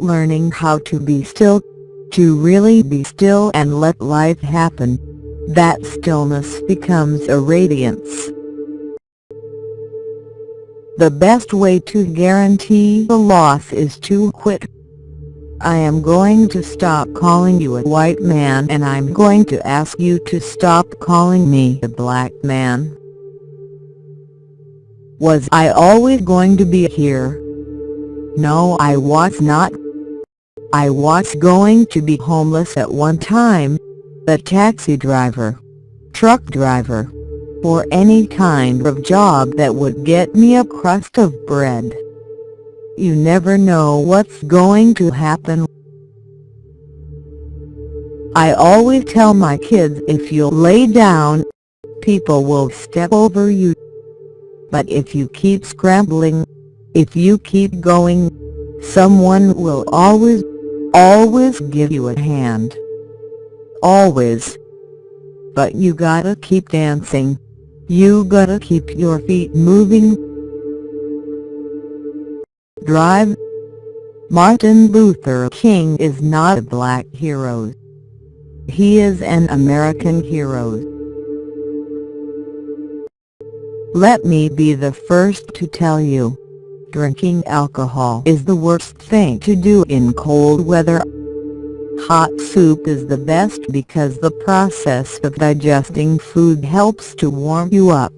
learning how to be still, to really be still and let life happen. That stillness becomes a radiance. The best way to guarantee the loss is to quit. I am going to stop calling you a white man, and I'm going to ask you to stop calling me a black man. Was I always going to be here? No, I was not. I was going to be homeless at one time, a taxi driver, truck driver, or any kind of job that would get me a crust of bread. You never know what's going to happen. I always tell my kids, if you lay down, people will step over you. But if you keep scrambling, if you keep going, someone will always give you a hand. Always. But you gotta keep dancing. You gotta keep your feet moving. Drive. Martin Luther King is not a black hero. He is an American hero. Let me be the first to tell you, drinking alcohol is the worst thing to do in cold weather. Hot soup is the best because the process of digesting food helps to warm you up.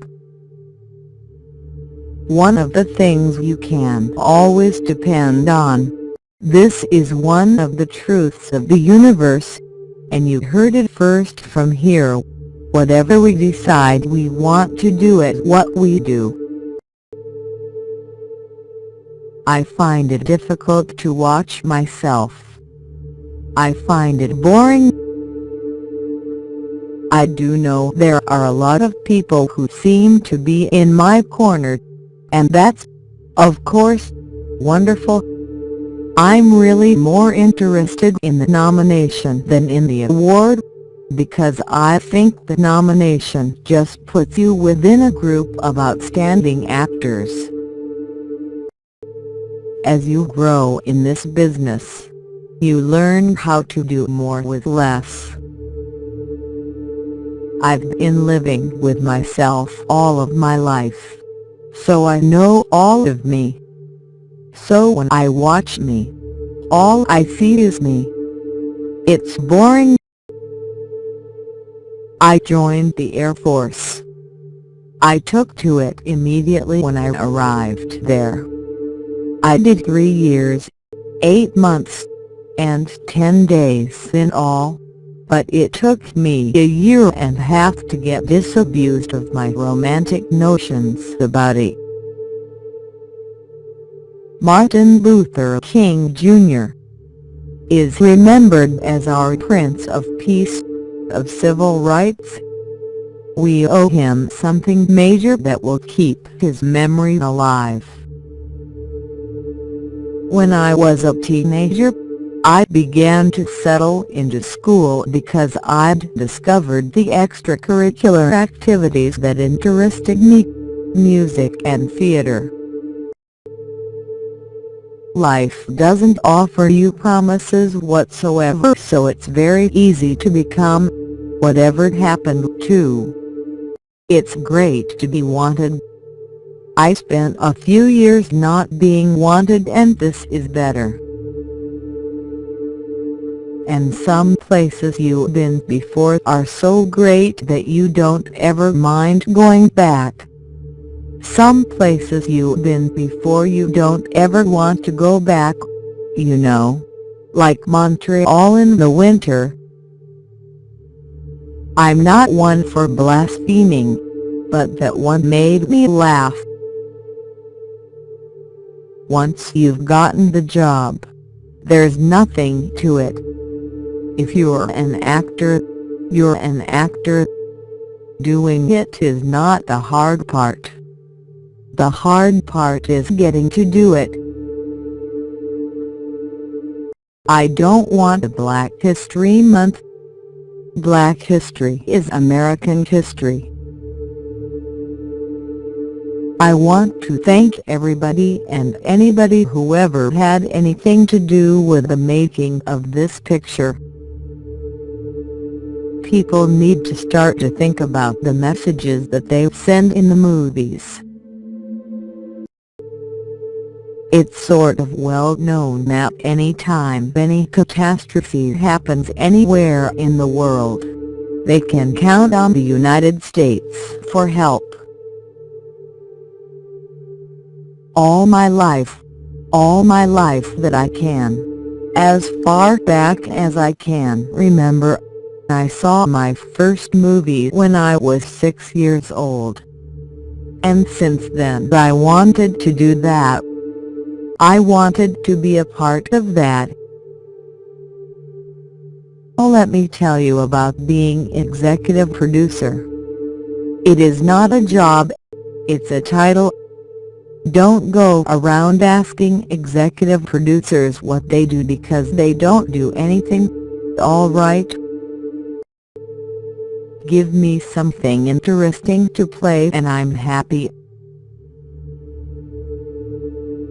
One of the things you can always depend on. This is one of the truths of the universe, and you heard it first from here. Whatever we decide we want to do is what we do. I find it difficult to watch myself. I find it boring. I do know there are a lot of people who seem to be in my corner, and that's, of course, wonderful. I'm really more interested in the nomination than in the award, because I think the nomination just puts you within a group of outstanding actors. As you grow in this business, you learn how to do more with less. I've been living with myself all of my life, so I know all of me. So when I watch me, all I see is me. It's boring. I joined the Air Force. I took to it immediately when I arrived there. I did 3 years, 8 months, and 10 days in all, but it took me a year and a half to get disabused of my romantic notions about it. Martin Luther King Jr. is remembered as our Prince of Peace, of civil rights. We owe him something major that will keep his memory alive. When I was a teenager, I began to settle into school because I'd discovered the extracurricular activities that interested me, music and theater. Life doesn't offer you promises whatsoever, so it's very easy to become whatever happened to. It's great to be wanted. I spent a few years not being wanted, and this is better. And some places you've been before are so great that you don't ever mind going back. Some places you've been before you don't ever want to go back, you know, like Montreal in the winter. I'm not one for blaspheming, but that one made me laugh. Once you've gotten the job, there's nothing to it. If you're an actor, you're an actor. Doing it is not the hard part. The hard part is getting to do it. I don't want a Black History Month. Black history is American history. I want to thank everybody and anybody who ever had anything to do with the making of this picture. People need to start to think about the messages that they send in the movies. It's sort of well known that any time any catastrophe happens anywhere in the world, they can count on the United States for help. All my life that I can, as far back as I can remember, I saw my first movie when I was 6 years old. And since then I wanted to do that. I wanted to be a part of that. Oh, let me tell you about being executive producer. It is not a job, it's a title. Don't go around asking executive producers what they do because they don't do anything, alright? Give me something interesting to play and I'm happy.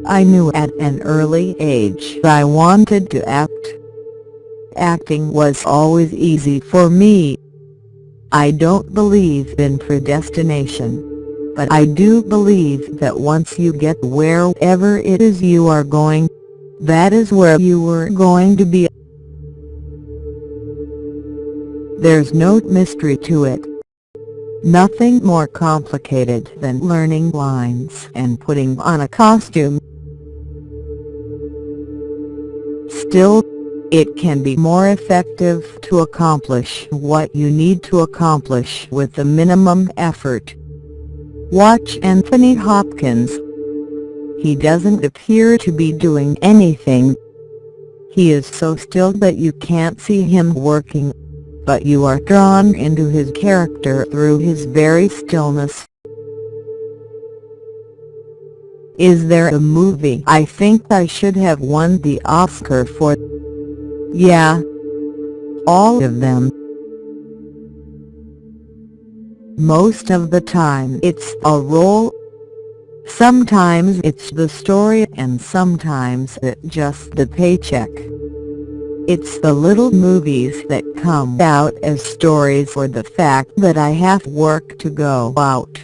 I knew at an early age I wanted to act. Acting was always easy for me. I don't believe in predestination, but I do believe that once you get wherever it is you are going, that is where you were going to be. There's no mystery to it. Nothing more complicated than learning lines and putting on a costume. Still, it can be more effective to accomplish what you need to accomplish with the minimum effort. Watch Anthony Hopkins. He doesn't appear to be doing anything. He is so still that you can't see him working, but you are drawn into his character through his very stillness. Is there a movie I think I should have won the Oscar for? Yeah. All of them. Most of the time it's a role. Sometimes it's the story and sometimes it's just the paycheck. It's the little movies that come out as stories or the fact that I have work to go out.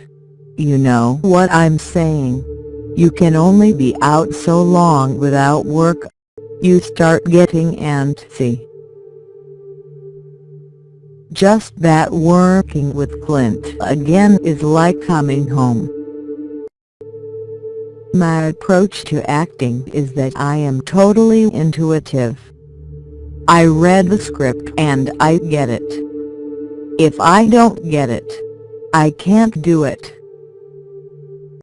You know what I'm saying? You can only be out so long without work. You start getting antsy. Just that working with Clint again is like coming home. My approach to acting is that I am totally intuitive. I read the script and I get it. If I don't get it, I can't do it.